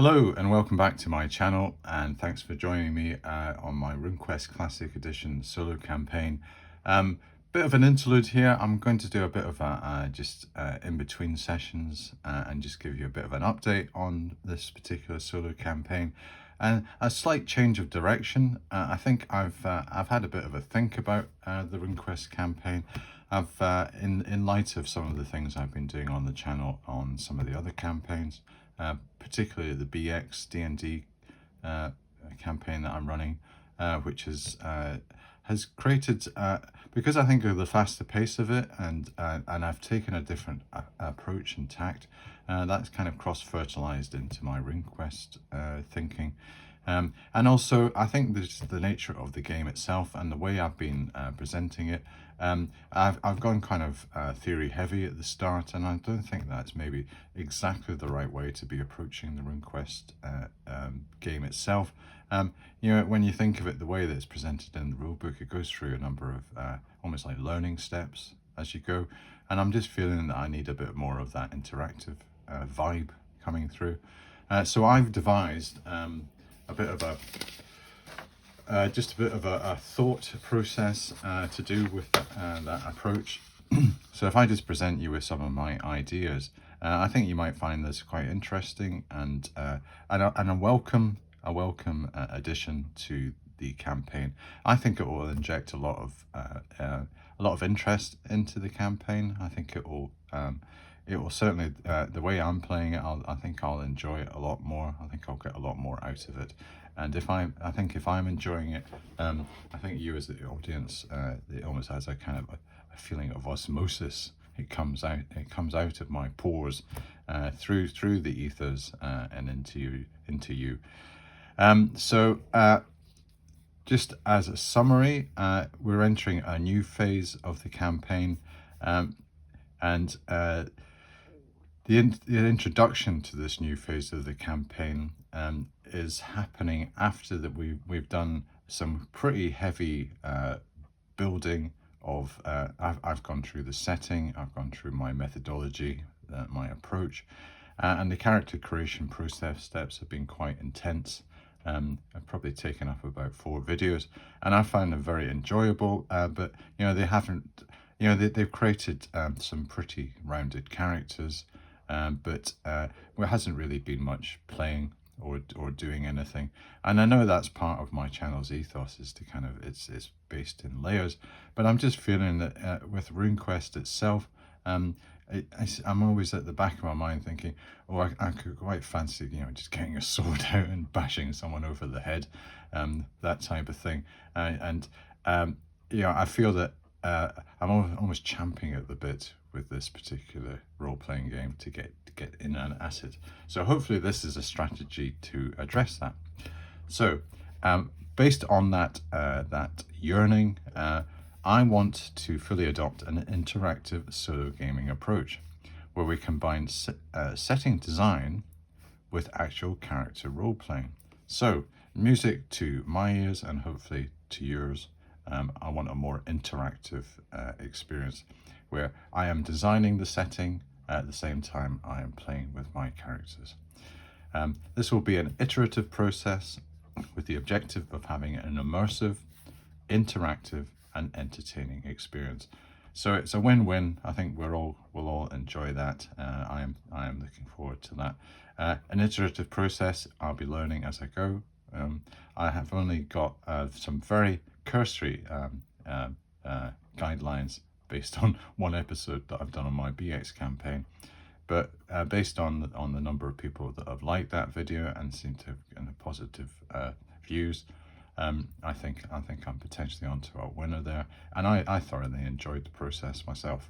Hello and welcome back to my channel, and thanks for joining me on my RuneQuest Classic Edition solo campaign. Bit of an interlude here. I'm going to do a bit of a just in between sessions and just give you a bit of an update on this particular solo campaign and a slight change of direction. I think I've had a bit of a think about the RuneQuest campaign. In light of some of the things I've been doing on the channel on some of the other campaigns, particularly the BX D&D campaign that I'm running, which has created, because I think of the faster pace of it, and I've taken a different approach and tact, that's kind of cross-fertilized into my RuneQuest thinking. And also, I think the nature of the game itself and the way I've been presenting it, I've gone kind of theory heavy at the start, and I don't think that's maybe exactly the right way to be approaching the RuneQuest game itself. You know, when you think of it, the way that it's presented in the rulebook, it goes through a number of almost like learning steps as you go, and I'm just feeling that I need a bit more of that interactive vibe coming through. So I've devised a bit of just a bit of a thought process to do with that approach. So if I just present you with some of my ideas, I think you might find this quite interesting and a welcome addition to the campaign. I think it will inject a lot of interest into the campaign. I think it will certainly, the way I'm playing it, I think I'll enjoy it a lot more. I think I'll get a lot more out of it. And I think if I'm enjoying it, I think you as the audience, it almost has a kind of a feeling of osmosis. It comes out of my pores, through the ethers, and into you. Just as a summary, we're entering a new phase of the campaign, and the introduction to this new phase of the campaign is happening after that we've done some pretty heavy building of I've gone through the setting, I've gone through my methodology, my approach, and the character creation process steps have been quite intense. I've probably taken up about 4 videos, and I find them very enjoyable, but you know, they haven't, you know, they've created some pretty rounded characters, but there hasn't really been much playing or doing anything. And I know that's part of my channel's ethos, is to kind of, it's based in layers, but I'm just feeling that with RuneQuest itself, I'm always at the back of my mind thinking, oh, I could quite fancy, you know, just getting a sword out and bashing someone over the head, that type of thing. You know, I feel that I'm almost champing at the bit with this particular role-playing game to get in and at it. So hopefully this is a strategy to address that. So based on that yearning, I want to fully adopt an interactive solo gaming approach where we combine setting design with actual character role-playing. So music to my ears and hopefully to yours. I want a more interactive experience where I am designing the setting at the same time I am playing with my characters. This will be an iterative process with the objective of having an immersive, interactive and entertaining experience. So it's a win-win. I think we'll all enjoy that. I am looking forward to that. An iterative process, I'll be learning as I go. I have only got some very cursory guidelines based on one episode that I've done on my BX campaign, but based on the number of people that have liked that video and seem to have positive views, I think I'm potentially onto a winner there, and I thoroughly enjoyed the process myself.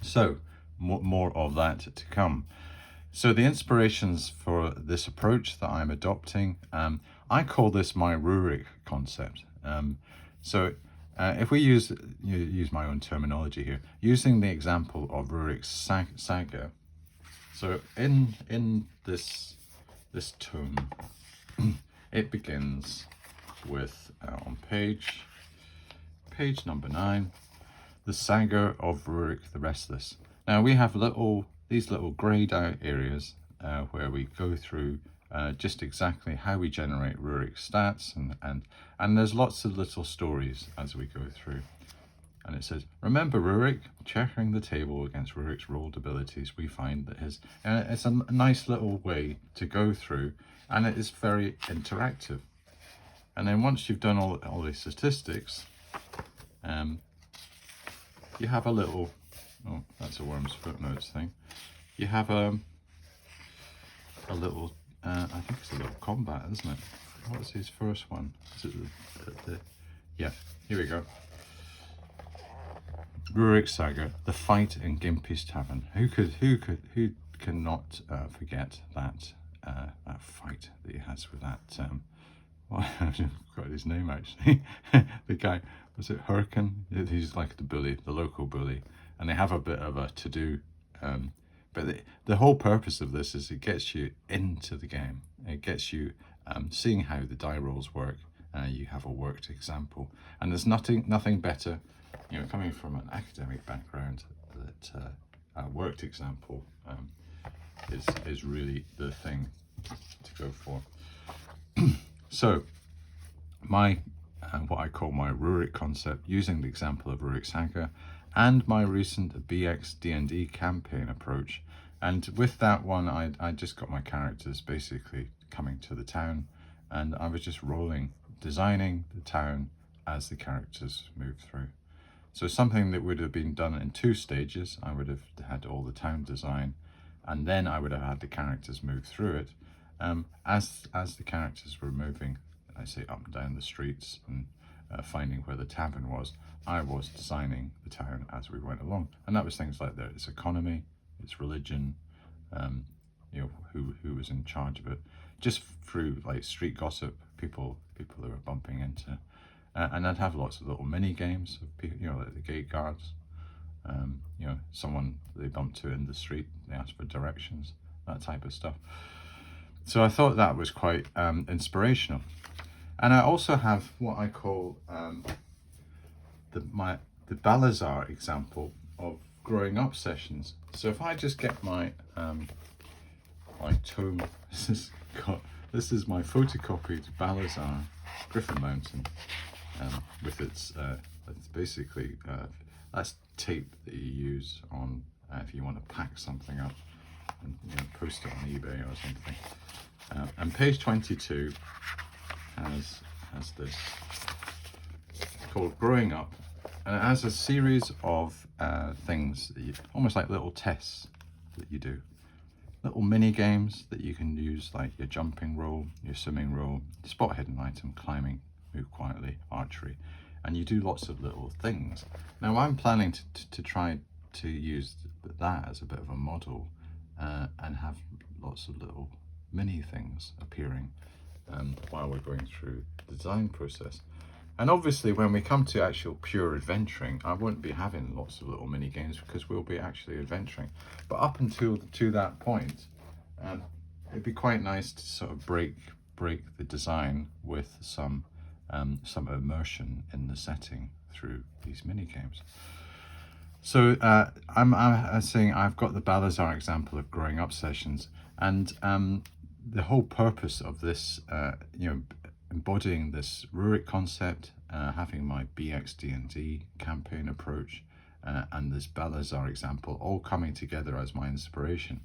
So more of that to come. So the inspirations for this approach that I'm adopting, I call this my Rurik concept. If we use my own terminology here, using the example of Rurik's saga. So in this tome, it begins with on page number 9, the saga of Rurik the Restless. Now we have these little grayed out areas where we go through just exactly how we generate Rurik stats, and there's lots of little stories as we go through. And it says, remember Rurik, checking the table against Rurik's rolled abilities, we find that his... And it's a nice little way to go through, and it is very interactive. And then once you've done all the statistics, you have a little... Oh, that's a Worm's Footnotes thing. You have a little... I think it's a little combat, isn't it? What's his first one? Is it the yeah, here we go. Rurik Saga, the fight in Gimpy's Tavern. Who cannot forget that that fight that he has with that well, I've got his name actually. The guy, was it Hurricane? He's like the bully, the local bully, and they have a bit of a to-do. But the whole purpose of this is it gets you into the game. It gets you seeing how the die rolls work. You have a worked example, and there's nothing better. You know, coming from an academic background, that a worked example is really the thing to go for. So, my what I call my Rurik concept, using the example of Rurik Saga, and my recent BX D&D campaign approach, and with that one, I just got my characters basically coming to the town, and I was just rolling, designing the town as the characters move through. So something that would have been done in 2 stages, I would have had all the town design, and then I would have had the characters move through it. As the characters were moving, I say up and down the streets and finding where the tavern was, I was designing the town as we went along. And that was things like its economy, its religion, you know, who was in charge of it, just through like street gossip, people who were bumping into. And I'd have lots of little mini games of people, you know, like the gate guards, you know, someone they bumped to in the street, they asked for directions, that type of stuff. So I thought that was quite inspirational. And I also have what I call the Balazar example of growing up sessions. So if I just get my my tome, this is my photocopied Balazar Griffin Mountain. With its basically that's tape that you use on if you want to pack something up and, you know, post it on eBay or something. And page 22 has this called Growing Up, and it has a series of things that you, almost like little tests that you do, little mini games that you can use, like your jumping roll, your swimming roll, spot hidden item, climbing, move quietly, archery, and you do lots of little things. Now I'm planning to try to use that as a bit of a model and have lots of little mini things appearing while we're going through the design process. And obviously when we come to actual pure adventuring, I won't be having lots of little mini games because we'll be actually adventuring. But up until to that point, it'd be quite nice to sort of break the design with some immersion in the setting through these mini games. So I'm saying I've got the Balazar example of growing up sessions, and the whole purpose of this, you know, embodying this Rurik concept, having my BX D&D campaign approach, and this Balazar example all coming together as my inspiration.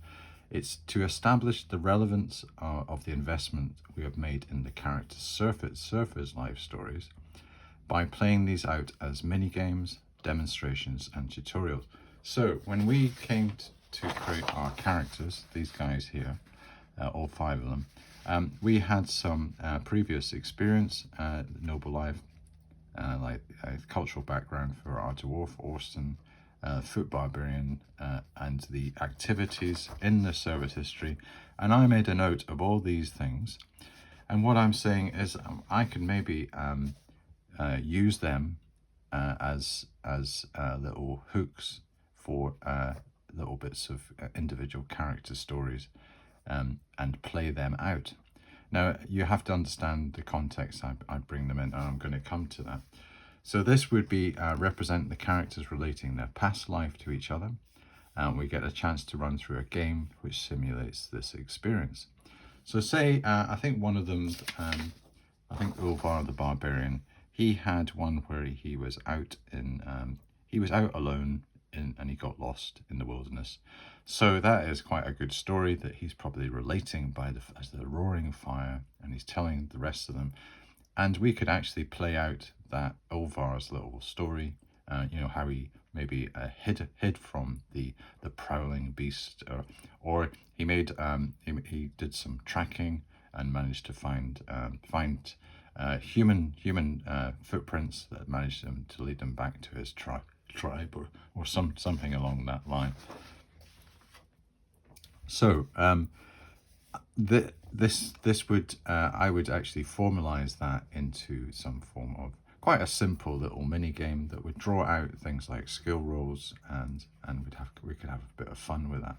It's to establish the relevance of the investment we have made in the character surface life stories by playing these out as mini games, demonstrations, and tutorials. So when we came to create our characters, these guys here, all 5 of them, we had some previous experience, noble life, like cultural background for our dwarf, Orson, foot barbarian, and the activities in the service history. And I made a note of all these things, and what I'm saying is I can maybe use them as little hooks for little bits of individual character stories, and play them out. Now you have to understand the context I bring them in, and I'm going to come to that. So this would be represent the characters relating their past life to each other, and we get a chance to run through a game which simulates this experience. So say, I think one of them, I think Ulvar the Barbarian, he had one where he was out in, he was out alone and he got lost in the wilderness. So that is quite a good story that he's probably relating as the roaring fire, and he's telling the rest of them. And we could actually play out that Ulvar's little story, how he maybe hid from the prowling beast, or he made he did some tracking and managed to find human footprints that managed him to lead them back to his tribe or something along that line. So this would I would actually formalize that into some form of quite a simple little mini game that would draw out things like skill rolls, and we could have a bit of fun with that.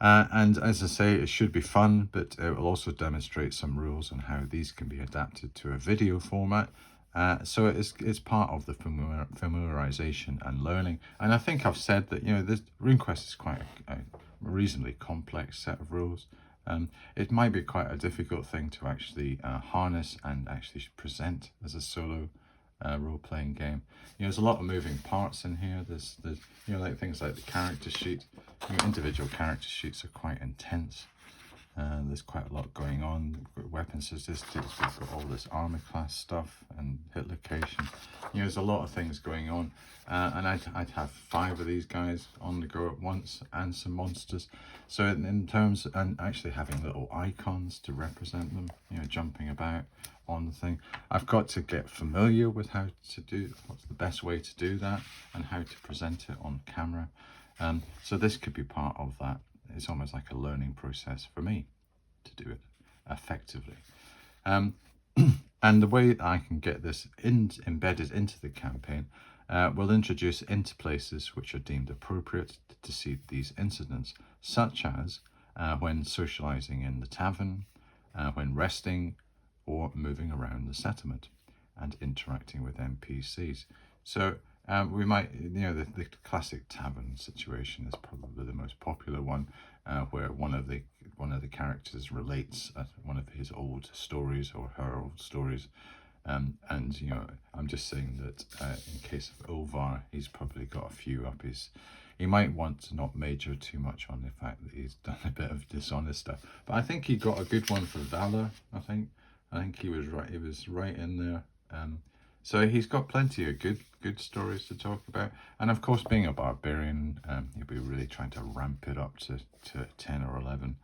And as I say, it should be fun, but it will also demonstrate some rules on how these can be adapted to a video format. So it's part of the familiarization and learning. And I think I've said that, this RuneQuest is quite a reasonably complex set of rules. It might be quite a difficult thing to actually harness and actually present as a solo role-playing game. There's a lot of moving parts in here. There's like things like the character sheet. Individual character sheets are quite intense. There's quite a lot going on. We've got weapon statistics, we've got all this armor class stuff and hit location. There's a lot of things going on. And I'd have 5 of these guys on the go at once, and some monsters. So in terms, and actually having little icons to represent them, jumping about on the thing. I've got to get familiar with what's the best way to do that and how to present it on camera. So this could be part of that. It's almost like a learning process for me to do it effectively. And the way that I can get this embedded into the campaign will introduce interplaces which are deemed appropriate to see these incidents, such as when socializing in the tavern, when resting, or moving around the settlement and interacting with NPCs. So we might, the classic tavern situation is probably the most popular one, where one of the characters relates one of his old stories or her old stories, and I'm just saying that in case of Ulvar, he's probably got a few up his. He might want to not major too much on the fact that he's done a bit of dishonest stuff, but I think he got a good one for Valor. I think he was right. He was right in there. So he's got plenty of good stories to talk about. And of course, being a barbarian, he'll be really trying to ramp it up to 10 or 11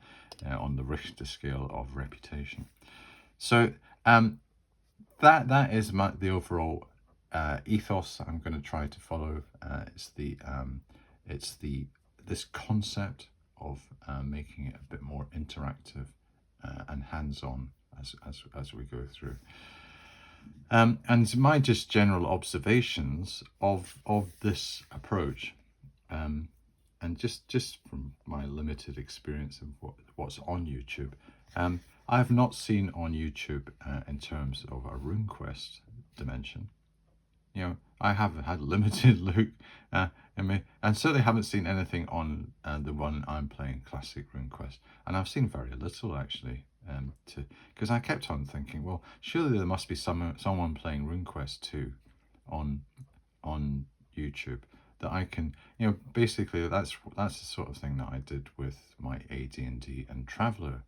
on the Richter scale of reputation. So that is the overall ethos I'm going to try to follow. It's this concept of making it a bit more interactive and hands-on as we go through. And my just general observations of this approach, and just from my limited experience of what's on YouTube, I have not seen on YouTube in terms of a RuneQuest dimension. I have had limited look, and certainly haven't seen anything on the one I'm playing, Classic RuneQuest, and I've seen very little actually. Because I kept on thinking, well, surely there must be someone playing RuneQuest 2 on YouTube that I can, basically that's the sort of thing that I did with my AD&D and Traveller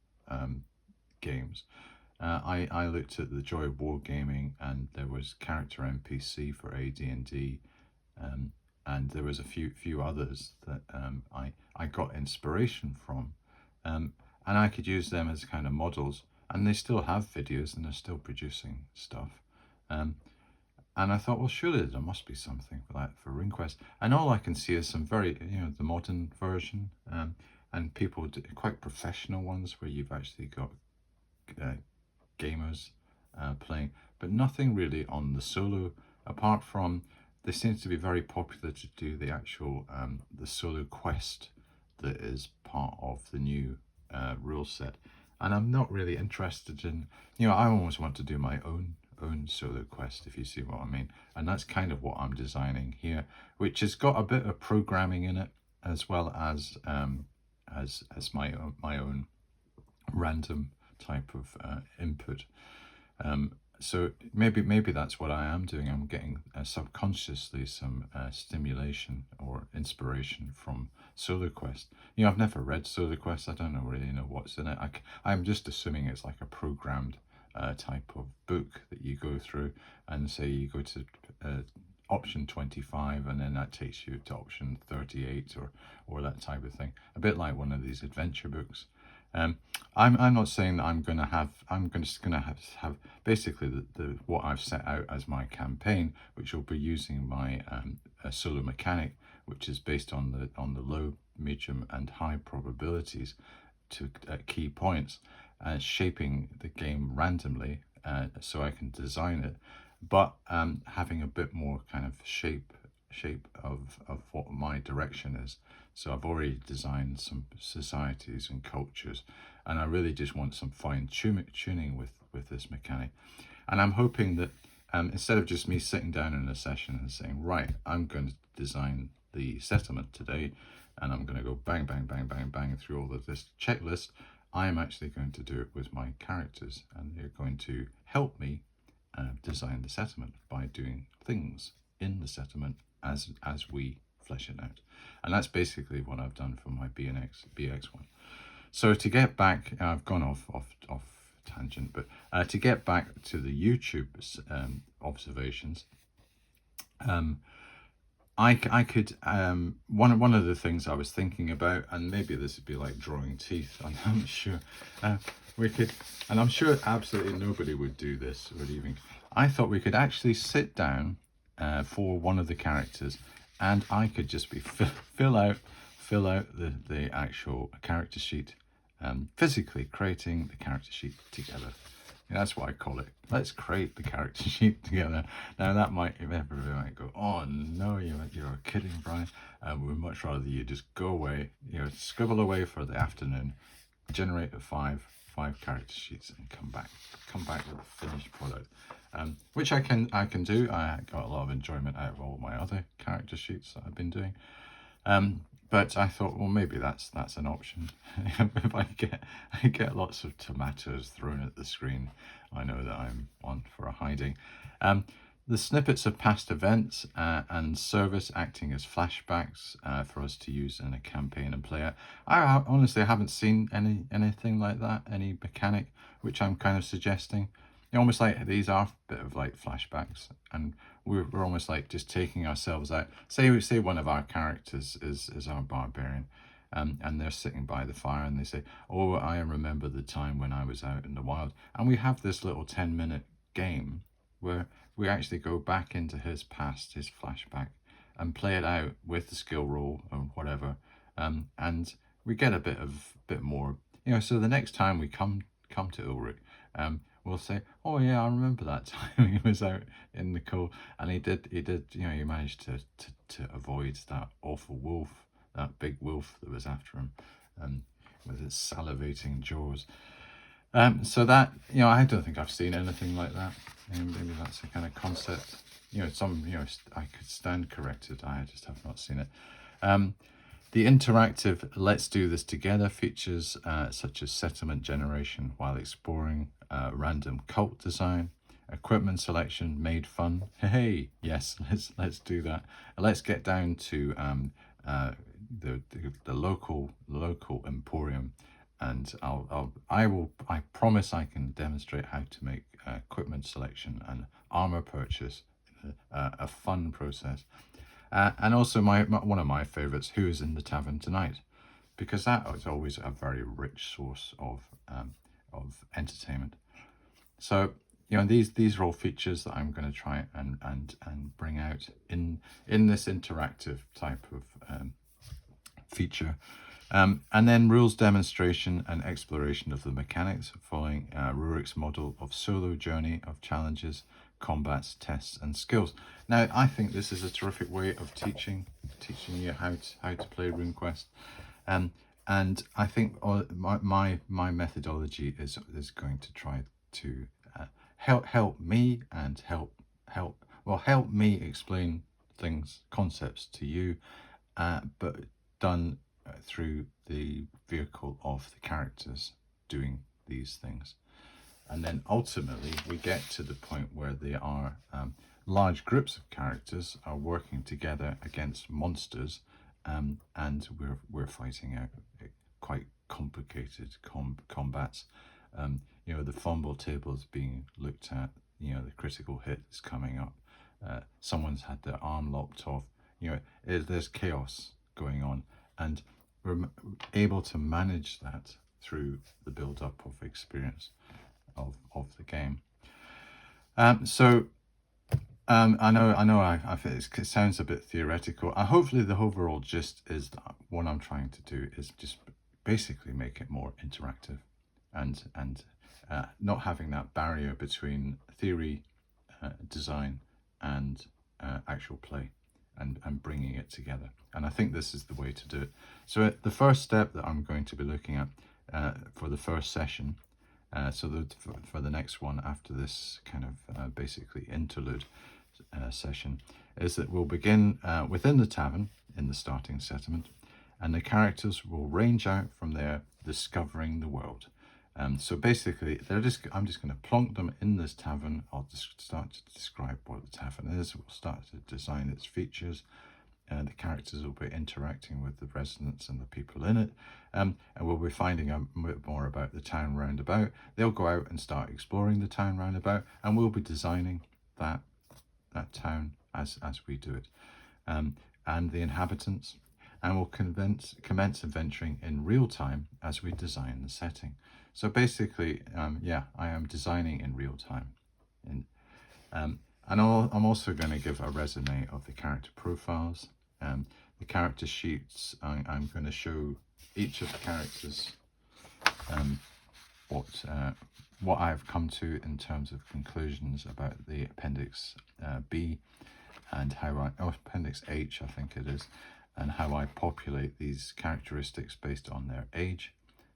games. I looked at the Joy of Wargaming, and there was character NPC for AD&D, and there was a few others that I got inspiration from. And I could use them as kind of models, and they still have videos and they're still producing stuff. And I thought, well, surely there must be something for that for RuneQuest. And all I can see is some very, the modern version, and people quite professional ones where you've actually got gamers playing, but nothing really on the solo, apart from they seem to be very popular to do the actual the solo quest that is part of the new rule set, and I'm not really interested in, I almost want to do my own solo quest, if you see what I mean, and that's kind of what I'm designing here, which has got a bit of programming in it, as well as my own random type of input. So maybe that's what I am doing. I'm getting subconsciously some stimulation or inspiration from SoloQuest. I've never read SoloQuest. I don't really know what's in it. I'm just assuming it's like a programmed type of book that you go through, and say you go to option 25, and then that takes you to option 38, or that type of thing. A bit like one of these adventure books. I'm not saying that I'm just gonna have basically the what I've set out as my campaign, which will be using my solo mechanic, which is based on the low, medium, and high probabilities to key points, shaping the game randomly, so I can design it, but having a bit more kind of shape of what my direction is. So I've already designed some societies and cultures, and I really just want some fine tuning with this mechanic. And I'm hoping that instead of just me sitting down in a session and saying, right, I'm going to design the settlement today, and I'm going to go bang, bang, bang, bang, bang through all of this checklist, I am actually going to do it with my characters, and they're going to help me design the settlement by doing things in the settlement as we flesh it out. And that's basically what I've done for my BX one. So to get back, I've gone off tangent, but to get back to the YouTube observations, I could one of the things I was thinking about, and maybe this would be like drawing teeth, I'm not sure. We could, and I'm sure absolutely nobody would do this, would even. I thought we could actually sit down for one of the characters, and I could just be fill out the actual character sheet, physically creating the character sheet together. That's what I call it. Let's create the character sheet together. Now that everybody might go, oh no, you're kidding, Brian. We'd much rather you just go away, scribble away for the afternoon, generate the five character sheets, and come back with a finished product. Which I can do. I got a lot of enjoyment out of all my other character sheets that I've been doing. But I thought, well, maybe that's an option. If I get lots of tomatoes thrown at the screen, I know that I'm on for a hiding. The snippets of past events and service acting as flashbacks for us to use in a campaign and play out. I honestly haven't seen anything like that, any mechanic, which I'm kind of suggesting. Almost like these are a bit of like flashbacks, and we're almost like just taking ourselves out. Say one of our characters is our barbarian, and they're sitting by the fire, and they say, oh, I remember the time when I was out in the wild. And we have this little 10-minute game where we actually go back into his past, his flashback, and play it out with the skill roll or whatever, and we get a bit more, so the next time we come to Ulrich, we'll say, oh yeah, I remember that time he was out in the cold, and he did, he managed to avoid that awful wolf, that big wolf that was after him, with his salivating jaws. So that, I don't think I've seen anything like that. Maybe that's a kind of concept. I could stand corrected. I just have not seen it. The interactive Let's Do This Together features such as settlement generation while exploring, random cult design, equipment selection made fun. Hey, yes, let's do that. Let's get down to the local emporium, and I promise I can demonstrate how to make equipment selection and armor purchase a fun process. And also one of my favorites, Who's in the Tavern Tonight, because that is always a very rich source of entertainment. So these are all features that I'm going to try and bring out in this interactive type of feature. And then rules demonstration and exploration of the mechanics following Rurick's model of solo journey of challenges, combats, tests, and skills. Now, I think this is a terrific way of teaching you how to play RuneQuest, and I think my methodology is going to try to help me and help me explain concepts to you, but done through the vehicle of the characters doing these things. And then ultimately we get to the point where there are large groups of characters are working together against monsters, and we're fighting out quite complicated combats. You know, the fumble table is being looked at. You know, the critical hit is coming up. Someone's had their arm lopped off. You know, there's chaos going on, and we're able to manage that through the build-up of experience of the game. I know it sounds a bit theoretical. Hopefully the overall gist is that what I'm trying to do is just basically make it more interactive, and not having that barrier between theory, design, and actual play, and bringing it together. And I think this is the way to do it. So the first step that I'm going to be looking at for the first session, for the next one after this kind of basically interlude session, is that we'll begin within the tavern in the starting settlement, and the characters will range out from there, discovering the world. So basically, I'm just going to plonk them in this tavern. I'll just start to describe what the tavern is. We'll start to design its features. The characters will be interacting with the residents and the people in it, and we'll be finding out a bit more about the town roundabout. They'll go out and start exploring the town roundabout, and we'll be designing that town as we do it, and the inhabitants, and we'll commence adventuring in real time as we design the setting. So basically, I am designing in real time. And I'm also going to give a resume of the character profiles, the character sheets. I'm going to show each of the characters what I've come to in terms of conclusions about the Appendix B, and Appendix H, I think it is, and how I populate these characteristics based on their age,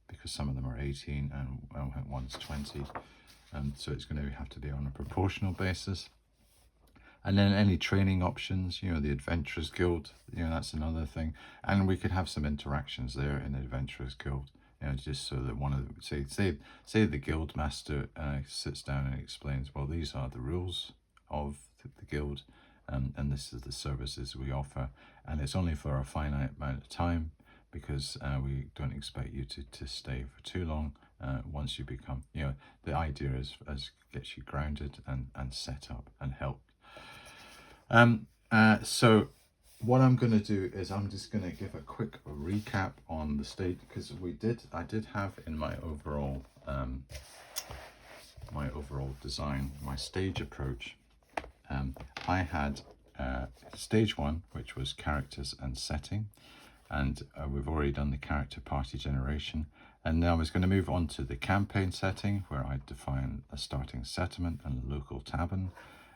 because some of them are 18 and one's 20, so it's going to have to be on a proportional basis. And then any training options, you know, the Adventurers Guild, you know, that's another thing. And we could have some interactions there in the Adventurers Guild, you know, just so that one of them, say the guild master sits down and explains, well, these are the rules of the guild, and this is the services we offer, and it's only for a finite amount of time, because we don't expect you to stay for too long. Once you become, you know, the idea is gets you grounded and set up and help. So what I'm going to do is I'm just going to give a quick recap on the stage, because I did have in my overall design, my stage approach, I had stage 1, which was characters and setting, and we've already done the character party generation, and now I was going to move on to the campaign setting, where I define a starting settlement and a local tavern.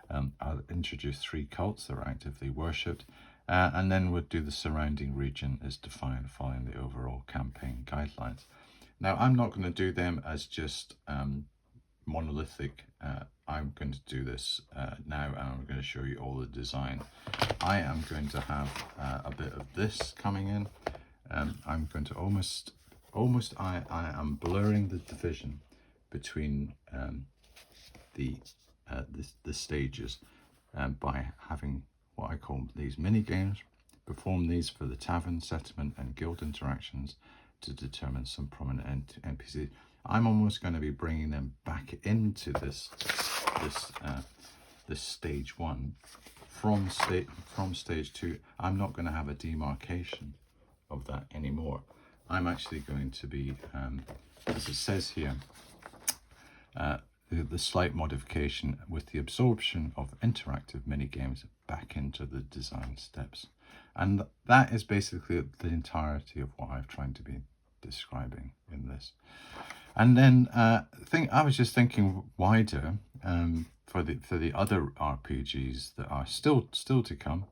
I'll introduce 3 cults that are actively worshipped, and then we'll do the surrounding region as defined following the overall campaign guidelines. Now, I'm not going to do them as just monolithic. I'm going to do this now, and I'm going to show you all the design. I am going to have a bit of this coming in. I'm going to I am blurring the division between the stages by having what I call these mini games. Perform these for the tavern, settlement, and guild interactions to determine some prominent NPCs. I'm almost going to be bringing them back into this stage 1 from stage 2. I'm not going to have a demarcation of that anymore. I'm actually going to be, as it says here, the slight modification with the absorption of interactive mini games back into the design steps, and that is basically the entirety of what I've tried to be describing in this. And then I was just thinking wider for the other RPGs that are still to come.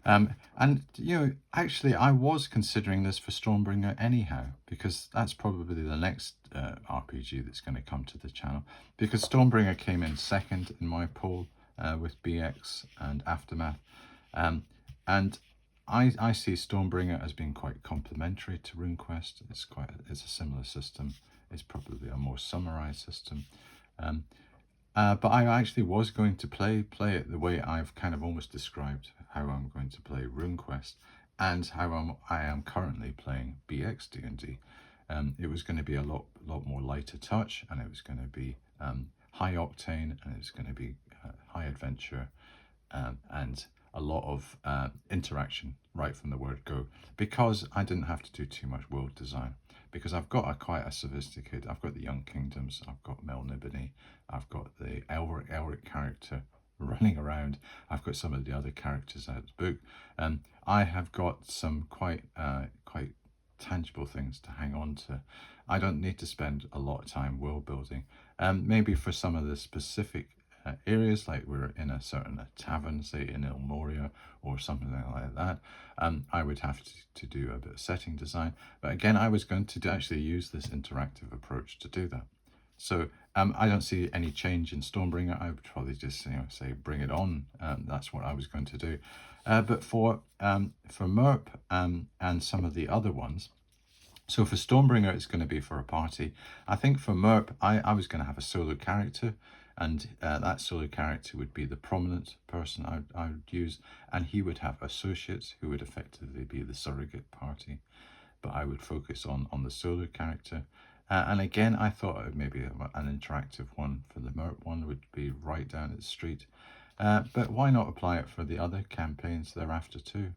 And you know, actually I was considering this for Stormbringer anyhow, because that's probably the next RPG that's going to come to the channel, because Stormbringer came in second in my poll with BX and Aftermath, and I see Stormbringer as being quite complementary to RuneQuest. It's a similar system. is probably a more summarized system. But I actually was going to play it the way I've kind of almost described how I'm going to play RuneQuest and how I am currently playing BX D&D. It was going to be a lot more lighter touch, and it was going to be high octane, and it was going to be high adventure, and a lot of interaction right from the word go, because I didn't have to do too much world design, because I've got quite a sophisticated, I've got the Young Kingdoms, I've got Melnibone, I've got the Elric character running around, I've got some of the other characters out of the book, and I have got some quite tangible things to hang on to. I don't need to spend a lot of time world building. Maybe for some of the specific areas, like we're in a certain tavern, say in Il Moria or something like that, I would have to do a bit of setting design. But again, I was going to actually use this interactive approach to do that. So I don't see any change in Stormbringer. I would probably just say bring it on. That's what I was going to do. But for MERP and some of the other ones, so for Stormbringer, it's going to be for a party. I think for MERP, I was going to have a solo character, and that solo character would be the prominent person I would use, and he would have associates who would effectively be the surrogate party. But I would focus on the solo character. And again, I thought maybe an interactive one for the MERP one would be right down the street. But why not apply it for the other campaigns thereafter too?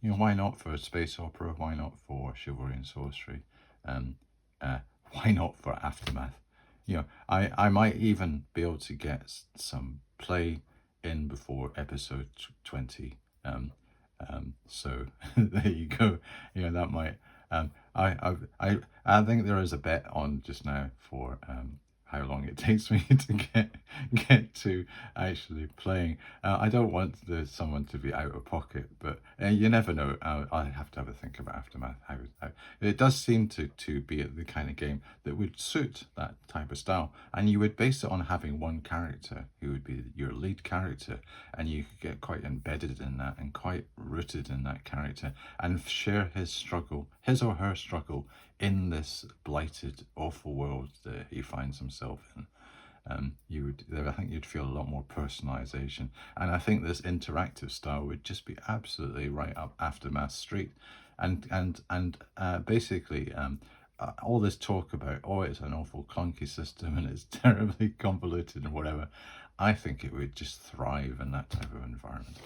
You know, why not for space opera? Why not for chivalry and sorcery? Why not for Aftermath? You know, I might even be able to get some play in before episode 20. So there you go. You know, that might. I think there is a bet on just now for how long it takes me to get to actually playing. I don't want someone to be out of pocket, but you never know. I have to have a think about Aftermath. How it does seem to be the kind of game that would suit that type of style, and you would base it on having one character who would be your lead character, and you could get quite embedded in that and quite rooted in that character and share his or her struggle in this blighted, awful world that he finds himself in. I think you'd feel a lot more personalization, and I think this interactive style would just be absolutely right up Aftermath street. And basically, all this talk about, oh, it's an awful clunky system and it's terribly convoluted and whatever, I think it would just thrive in that type of environment.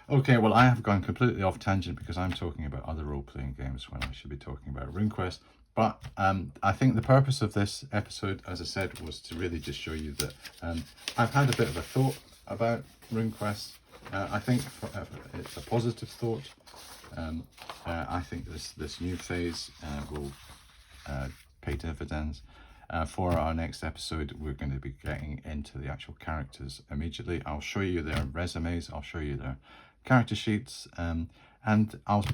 Okay, well, I have gone completely off tangent because I'm talking about other role-playing games when I should be talking about RuneQuest. But I think the purpose of this episode, as I said, was to really just show you that I've had a bit of a thought about RuneQuest. I think it's a positive thought. I think this new phase will pay dividends. For our next episode, we're going to be getting into the actual characters immediately. I'll show you their resumes, I'll show you their character sheets, and I'll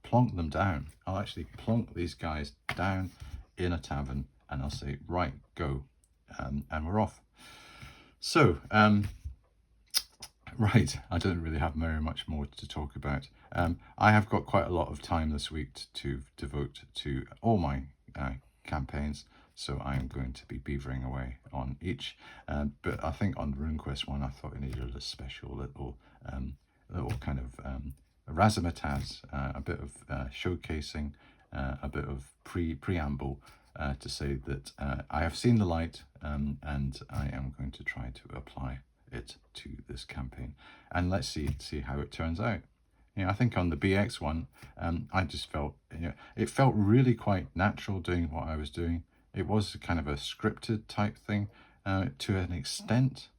plonk them down. I'll actually plonk these guys down in a tavern, and I'll say, right, go, and we're off. So, right, I don't really have very much more to talk about. I have got quite a lot of time this week to devote to all my campaigns, so I'm going to be beavering away on each. But I think on RuneQuest 1, I thought it needed a special little kind of razzmatazz, a bit of showcasing, a bit of preamble to say that I have seen the light, and I am going to try to apply it to this campaign, and let's see how it turns out. You know, I think on the BX one, I just felt, it felt really quite natural doing what I was doing. It was kind of a scripted type thing to an extent.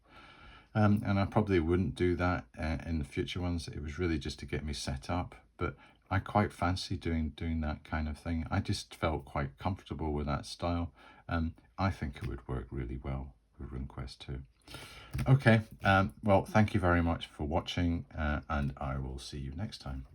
And I probably wouldn't do that in the future ones. It was really just to get me set up, but I quite fancy doing that kind of thing. I just felt quite comfortable with that style. I think it would work really well with RuneQuest 2. Okay, well, thank you very much for watching, and I will see you next time.